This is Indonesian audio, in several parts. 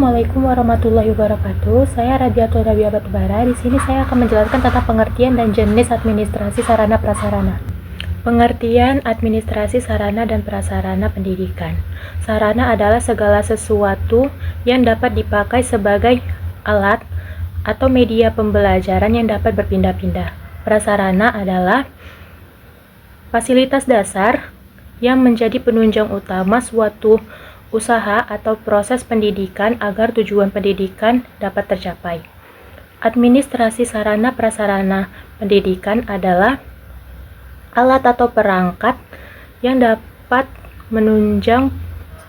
Assalamualaikum warahmatullahi wabarakatuh. Saya Radiatul Rabia Batubara. Di sini saya akan menjelaskan tentang pengertian dan jenis administrasi sarana prasarana. Pengertian administrasi sarana dan prasarana pendidikan. Sarana adalah segala sesuatu yang dapat dipakai sebagai alat atau media pembelajaran yang dapat berpindah-pindah. Prasarana adalah fasilitas dasar yang menjadi penunjang utama suatu usaha atau proses pendidikan agar tujuan pendidikan dapat tercapai. Administrasi sarana prasarana pendidikan adalah alat atau perangkat yang dapat menunjang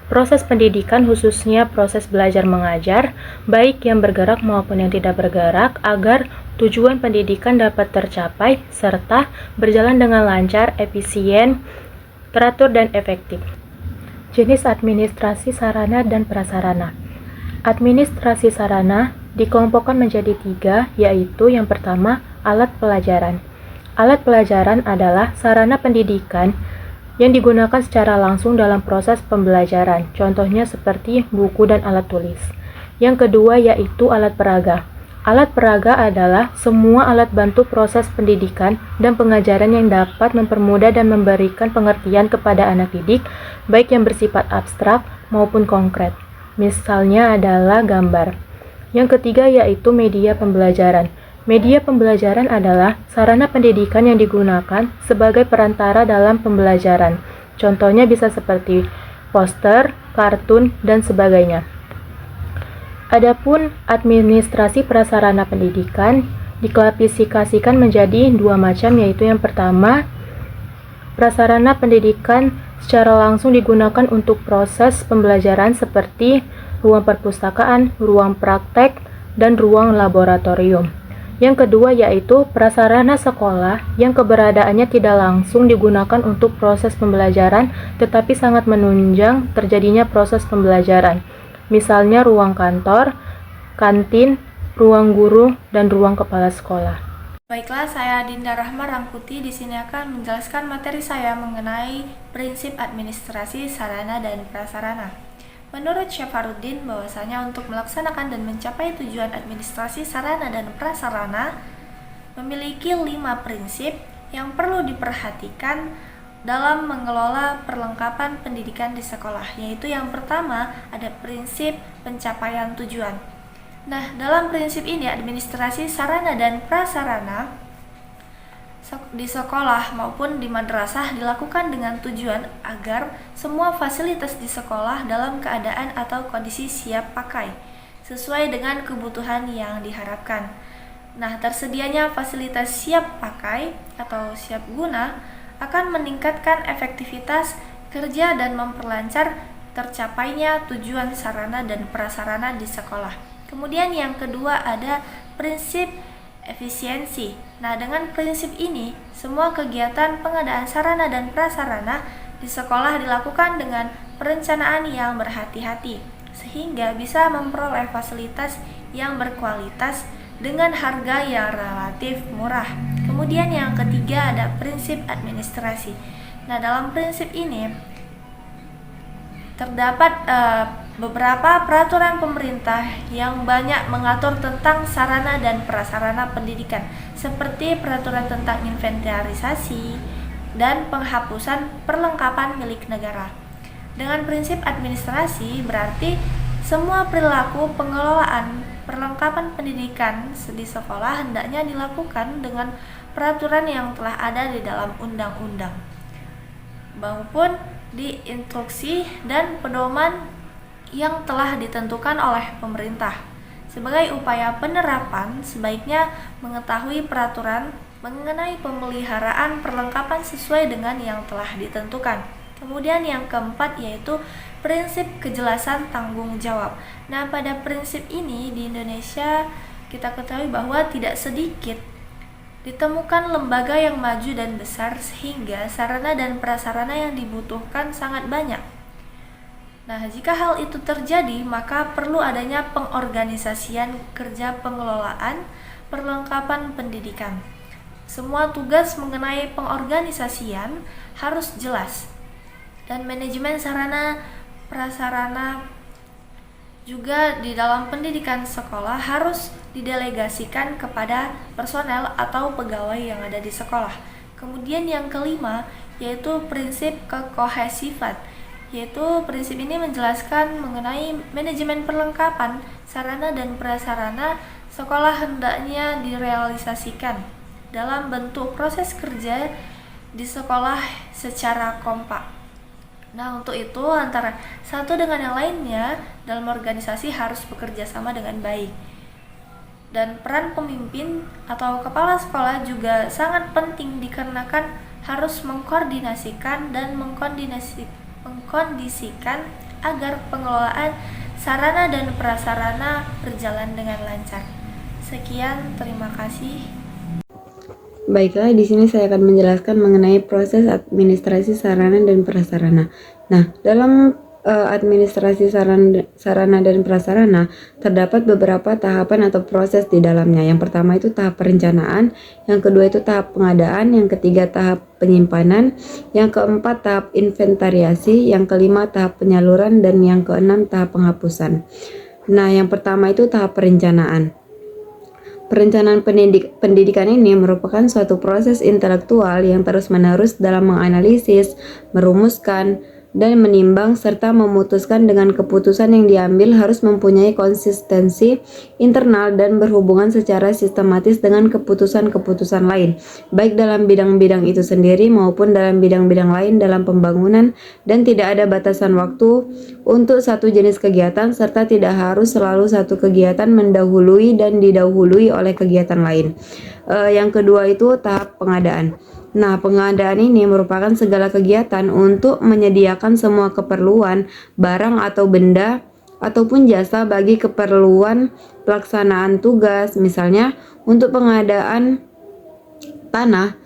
proses pendidikan, khususnya proses belajar mengajar, baik yang bergerak maupun yang tidak bergerak, agar tujuan pendidikan dapat tercapai serta berjalan dengan lancar, efisien, teratur, dan efektif. Jenis administrasi sarana dan prasarana. Administrasi sarana dikelompokkan menjadi 3, yaitu yang pertama, alat pelajaran. Alat pelajaran adalah sarana pendidikan yang digunakan secara langsung dalam proses pembelajaran, contohnya seperti buku dan alat tulis. Yang kedua yaitu alat peraga. Alat peraga adalah semua alat bantu proses pendidikan dan pengajaran yang dapat mempermudah dan memberikan pengertian kepada anak didik, baik yang bersifat abstrak maupun konkret. Misalnya adalah gambar. Yang ketiga yaitu media pembelajaran. Media pembelajaran adalah sarana pendidikan yang digunakan sebagai perantara dalam pembelajaran. Contohnya bisa seperti poster, kartun, dan sebagainya. Adapun administrasi prasarana pendidikan diklasifikasikan menjadi 2 macam, yaitu yang pertama, prasarana pendidikan secara langsung digunakan untuk proses pembelajaran seperti ruang perpustakaan, ruang praktek, dan ruang laboratorium. Yang kedua yaitu prasarana sekolah yang keberadaannya tidak langsung digunakan untuk proses pembelajaran tetapi sangat menunjang terjadinya proses pembelajaran. Misalnya ruang kantor, kantin, ruang guru, dan ruang kepala sekolah. Baiklah, saya Dinda Rahma Rangkuti di sini akan menjelaskan materi saya mengenai prinsip administrasi sarana dan prasarana. Menurut Syafaruddin, bahwasanya untuk melaksanakan dan mencapai tujuan administrasi sarana dan prasarana memiliki 5 prinsip yang perlu diperhatikan dalam mengelola perlengkapan pendidikan di sekolah, yaitu yang pertama ada prinsip pencapaian tujuan. Nah, dalam prinsip ini administrasi sarana dan prasarana di sekolah maupun di madrasah dilakukan dengan tujuan agar semua fasilitas di sekolah dalam keadaan atau kondisi siap pakai sesuai dengan kebutuhan yang diharapkan. Nah, tersedianya fasilitas siap pakai atau siap guna akan meningkatkan efektivitas kerja dan memperlancar tercapainya tujuan sarana dan prasarana di sekolah. Kemudian yang kedua ada prinsip efisiensi. Nah, dengan prinsip ini, semua kegiatan pengadaan sarana dan prasarana di sekolah dilakukan dengan perencanaan yang berhati-hati, sehingga bisa memperoleh fasilitas yang berkualitas dengan harga yang relatif murah. Kemudian yang ketiga ada prinsip administrasi. Nah, dalam prinsip ini terdapat beberapa peraturan pemerintah yang banyak mengatur tentang sarana dan prasarana pendidikan, seperti peraturan tentang inventarisasi dan penghapusan perlengkapan milik negara. Dengan prinsip administrasi berarti semua perilaku pengelolaan perlengkapan pendidikan di sekolah hendaknya dilakukan dengan peraturan yang telah ada di dalam undang-undang maupun di instruksi dan pedoman yang telah ditentukan oleh pemerintah. Sebagai upaya penerapan, sebaiknya mengetahui peraturan mengenai pemeliharaan perlengkapan sesuai dengan yang telah ditentukan. Kemudian yang keempat yaitu prinsip kejelasan tanggung jawab. Nah, pada prinsip ini di Indonesia kita ketahui bahwa tidak sedikit ditemukan lembaga yang maju dan besar sehingga sarana dan prasarana yang dibutuhkan sangat banyak. Nah, jika hal itu terjadi, maka perlu adanya pengorganisasian kerja pengelolaan perlengkapan pendidikan. Semua tugas mengenai pengorganisasian harus jelas dan manajemen sarana prasarana Juga di dalam pendidikan sekolah harus didelegasikan kepada personel atau pegawai yang ada di sekolah. Kemudian yang kelima yaitu prinsip kekohesifan, yaitu prinsip ini menjelaskan mengenai manajemen perlengkapan sarana dan prasarana sekolah hendaknya direalisasikan dalam bentuk proses kerja di sekolah secara kompak. Nah, untuk itu antara satu dengan yang lainnya dalam organisasi harus bekerja sama dengan baik. Dan peran pemimpin atau kepala sekolah juga sangat penting dikarenakan harus mengkoordinasikan dan mengkondisikan agar pengelolaan sarana dan prasarana berjalan dengan lancar. Sekian, terima kasih. Baiklah, di sini saya akan menjelaskan mengenai proses administrasi sarana dan prasarana. Nah, dalam administrasi sarana dan prasarana terdapat beberapa tahapan atau proses di dalamnya. Yang pertama itu tahap perencanaan, yang kedua itu tahap pengadaan, yang ketiga tahap penyimpanan, yang keempat tahap inventariasi, yang kelima tahap penyaluran, dan yang keenam tahap penghapusan. Nah, yang pertama itu tahap perencanaan. Perencanaan pendidikan ini merupakan suatu proses intelektual yang terus-menerus dalam menganalisis, merumuskan, dan menimbang serta memutuskan dengan keputusan yang diambil harus mempunyai konsistensi internal dan berhubungan secara sistematis dengan keputusan-keputusan lain, baik dalam bidang-bidang itu sendiri maupun dalam bidang-bidang lain dalam pembangunan, dan tidak ada batasan waktu untuk satu jenis kegiatan serta tidak harus selalu satu kegiatan mendahului dan didahului oleh kegiatan lain. Yang kedua itu tahap pengadaan. Nah, pengadaan ini merupakan segala kegiatan untuk menyediakan semua keperluan, barang atau benda, ataupun jasa bagi keperluan pelaksanaan tugas. Misalnya, untuk pengadaan tanah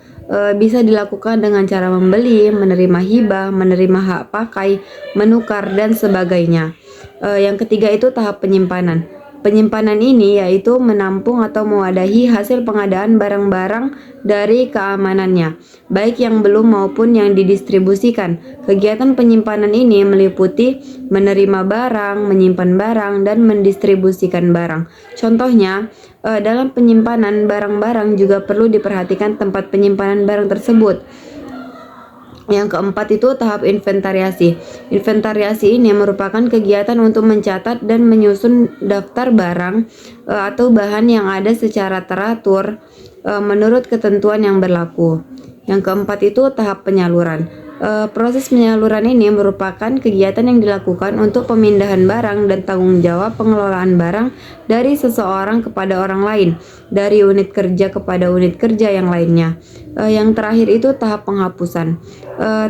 bisa dilakukan dengan cara membeli, menerima hibah, menerima hak pakai, menukar, dan sebagainya. Yang ketiga itu tahap penyimpanan. Penyimpanan ini yaitu menampung atau mewadahi hasil pengadaan barang-barang dari keamanannya, baik yang belum maupun yang didistribusikan. Kegiatan penyimpanan ini meliputi menerima barang, menyimpan barang, dan mendistribusikan barang. Contohnya, dalam penyimpanan barang-barang juga perlu diperhatikan tempat penyimpanan barang tersebut. Yang keempat itu tahap inventariasi. Inventariasi ini merupakan kegiatan untuk mencatat dan menyusun daftar barang atau bahan yang ada secara teratur menurut ketentuan yang berlaku. Yang keempat itu tahap penyaluran. Proses penyaluran ini merupakan kegiatan yang dilakukan untuk pemindahan barang dan tanggung jawab pengelolaan barang dari seseorang kepada orang lain, dari unit kerja kepada unit kerja yang lainnya. Yang terakhir itu tahap penghapusan.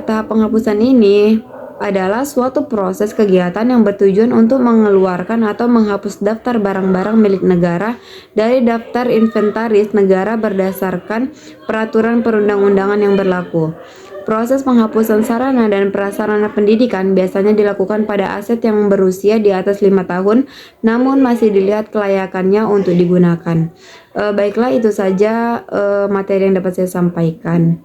Tahap penghapusan ini adalah suatu proses kegiatan yang bertujuan untuk mengeluarkan atau menghapus daftar barang-barang milik negara dari daftar inventaris negara berdasarkan peraturan perundang-undangan yang berlaku. Proses penghapusan sarana dan prasarana pendidikan biasanya dilakukan pada aset yang berusia di atas 5 tahun namun masih dilihat kelayakannya untuk digunakan. Baiklah, itu saja materi yang dapat saya sampaikan.